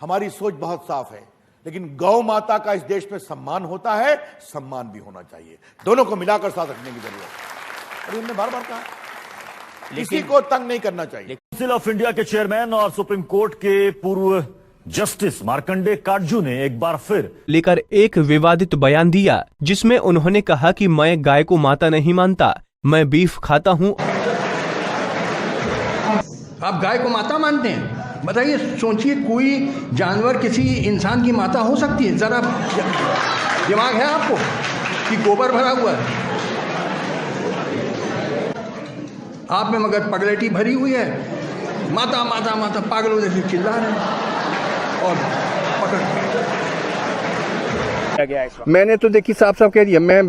हमारी सोच बहुत साफ है, लेकिन गौ माता का इस देश में सम्मान होता है, सम्मान भी होना चाहिए। दोनों को मिलाकर साथ रखने की जरूरत है। और हमने बार बार कहा किसी को तंग नहीं करना चाहिए। काउंसिल ऑफ इंडिया के चेयरमैन और सुप्रीम कोर्ट के पूर्व जस्टिस मार्कंडे काटजू ने एक बार फिर लेकर एक विवादित बयान दिया, जिसमें उन्होंने कहा कि मैं गाय को माता नहीं मानता, मैं बीफ खाता हूं। आप गाय को माता मानते हैं? बताइए, सोचिए, कोई जानवर किसी इंसान की माता हो सकती है? जरा दिमाग है आपको कि गोबर भरा हुआ है आप में, मगर पगलेटी भरी हुई है, माता माता माता पागलों जैसे चिल्ला रहे हैं और पकड़। मैंने तो देखिए साफ साफ कह दिया, मैं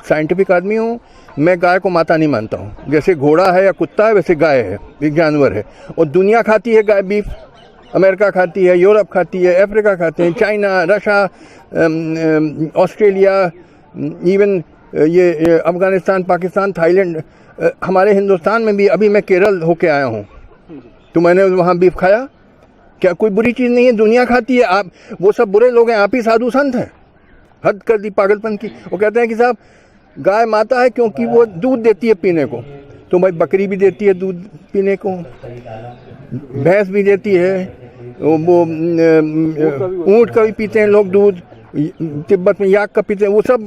साइंटिफिक आदमी हूँ, मैं गाय को माता नहीं मानता हूँ। जैसे घोड़ा है या कुत्ता है वैसे गाय है, एक जानवर है, और दुनिया खाती है गाय बीफ। अमेरिका खाती है, यूरोप खाती है, अफ्रीका खाते हैं, चाइना, रशिया, ऑस्ट्रेलिया, इवन ये अफगानिस्तान, पाकिस्तान, थाईलैंड, हमारे हिंदुस्तान में भी। अभी मैं केरल होके आया हूँ तो मैंने वहाँ बीफ खाया। क्या कोई बुरी चीज़ नहीं है? दुनिया खाती है। आप वो सब बुरे लोग हैं, आप ही साधु संत हैं। हद कर दी पागलपन की। वो कहते हैं कि साहब गाय माता है क्योंकि वो दूध देती है पीने को, तो भाई बकरी भी देती है दूध पीने को, भैंस भी देती है, वो ऊँट का भी पीते हैं लोग दूध, तिब्बत में याक का पीते हैं, वो सब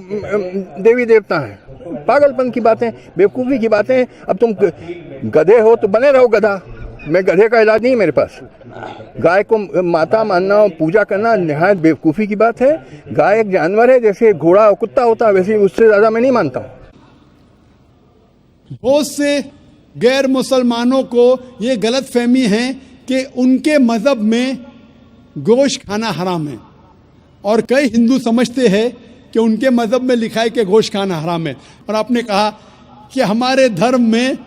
देवी देवता हैं। पागलपन की बातें, बेवकूफ़ी की बातें। अब तुम गधे हो तो बने रहो गधा। मैं गधे का इलाज नहीं मेरे पास। गाय को माता मानना और पूजा करना निहायत बेवकूफ़ी की बात है। गाय एक जानवर है, जैसे घोड़ा और कुत्ता होता है वैसे, उससे ज़्यादा मैं नहीं मानता हूँ। बहुत से गैर मुसलमानों को ये गलत फहमी है कि उनके मज़हब में गोश्त खाना हराम है, और कई हिंदू समझते हैं कि उनके मज़हब में लिखा है कि गोश्त खाना हराम है। और आपने कहा कि हमारे धर्म में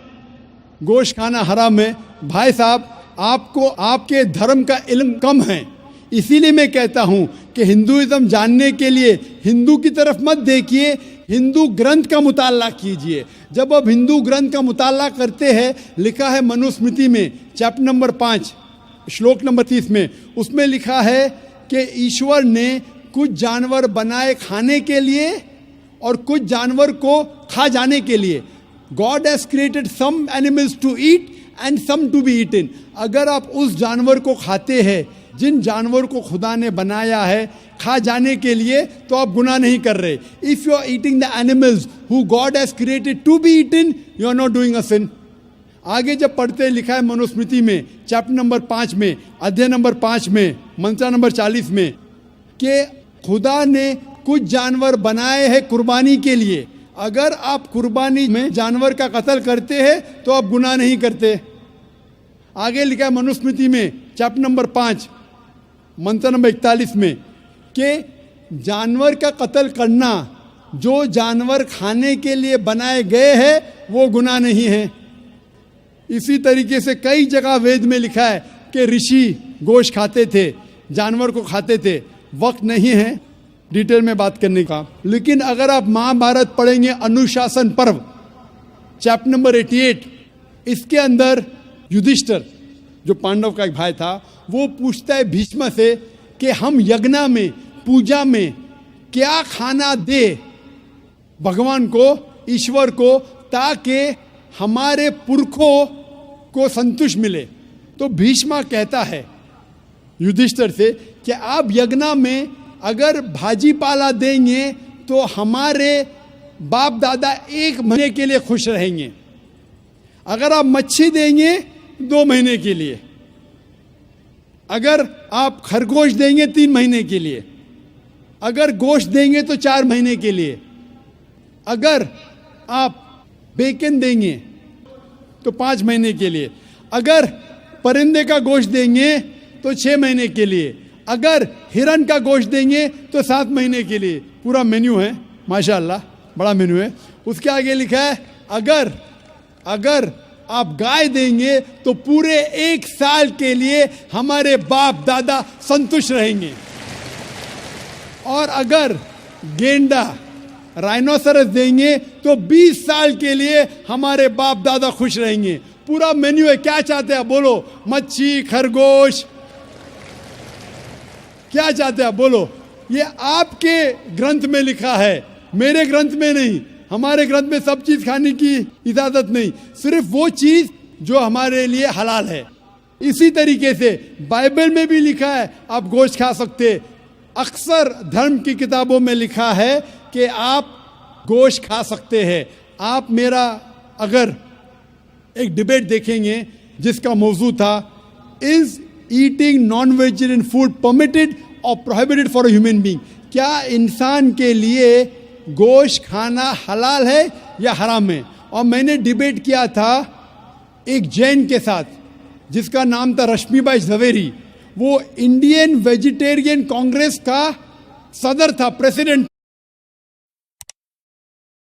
गोश्त खाना हराम है। भाई साहब, आपको आपके धर्म का इल्म कम है, इसीलिए मैं कहता हूं कि हिंदुइज्म जानने के लिए हिंदू की तरफ मत देखिए, हिंदू ग्रंथ का मुताला कीजिए। जब आप हिंदू ग्रंथ का मुताला करते हैं, लिखा है मनुस्मृति में चैप्टर नंबर 5 श्लोक नंबर 30 में, उसमें लिखा है कि ईश्वर ने कुछ जानवर बनाए खाने के लिए और कुछ जानवर को खा जाने के लिए। God has created some animals to eat and some to be eaten. अगर आप उस जानवर को खाते हैं जिन जानवर को खुदा ने बनाया है खा जाने के लिए, तो आप गुनाह नहीं कर रहे। If you are eating the animals who God has created to be eaten, you are not doing a sin. आगे जब पढ़ते लिखा है मनुस्मृति में चैप्टर नंबर 5 में, अध्याय नंबर 5 में, मंत्र नंबर 40 में, कि खुदा ने कुछ जानवर बनाए हैं कुर्बानी के लिए। अगर आप कुर्बानी में जानवर का कत्ल करते हैं तो आप गुनाह नहीं करते। आगे लिखा है मनुस्मृति में चैप्टर नंबर 5 मंत्र नंबर 41 में कि जानवर का कत्ल करना जो जानवर खाने के लिए बनाए गए हैं वो गुनाह नहीं है। इसी तरीके से कई जगह वेद में लिखा है कि ऋषि गोश्त खाते थे, जानवर को खाते थे। वक्त नहीं है डिटेल में बात करने का, लेकिन अगर आप महाभारत पढ़ेंगे अनुशासन पर्व चैप्टर नंबर 88, इसके अंदर युधिष्ठिर जो पांडव का एक भाई था, वो पूछता है भीष्म से कि हम यज्ञ में, पूजा में क्या खाना दे भगवान को, ईश्वर को, ताकि हमारे पुरखों को संतुष्ट मिले। तो भीष्म कहता है युधिष्ठिर से कि आप यज्ञ में अगर भाजी पाला देंगे तो हमारे बाप दादा 1 महीने के लिए खुश रहेंगे। अगर आप मच्छी देंगे 2 महीने के लिए, अगर आप खरगोश देंगे 3 महीने के लिए, अगर गोश्त देंगे तो 4 महीने के लिए, अगर आप बेकन देंगे तो 5 महीने के लिए, अगर परिंदे का गोश्त देंगे तो 6 महीने के लिए, अगर हिरन का गोश्त देंगे तो 7 महीने के लिए। पूरा मेन्यू है, माशाअल्लाह बड़ा मेन्यू है। उसके आगे लिखा है अगर आप गाय देंगे तो पूरे 1 साल के लिए हमारे बाप दादा संतुष्ट रहेंगे, और अगर गेंडा राइनोसरस देंगे तो 20 साल के लिए हमारे बाप दादा खुश रहेंगे। पूरा मेन्यू है। क्या चाहते हैं बोलो? मच्छी, खरगोश, क्या चाहते हैं आप बोलो? ये आपके ग्रंथ में लिखा है, मेरे ग्रंथ में नहीं। हमारे ग्रंथ में सब चीज खाने की इजाजत नहीं, सिर्फ वो चीज जो हमारे लिए हलाल है। इसी तरीके से बाइबल में भी लिखा है आप गोश्त खा सकते। अक्सर धर्म की किताबों में लिखा है कि आप गोश्त खा सकते हैं। आप मेरा अगर एक डिबेट देखेंगे जिसका मौजू था, is eating non vegetarian food permitted और prohibited for a human being? क्या इंसान के लिए गोश्त खाना हलाल है या हराम है? और मैंने डिबेट किया था एक जैन के साथ जिसका नाम था रश्मिबाई झवेरी। वो इंडियन वेजिटेरियन कांग्रेस का सदर था, प्रेसिडेंट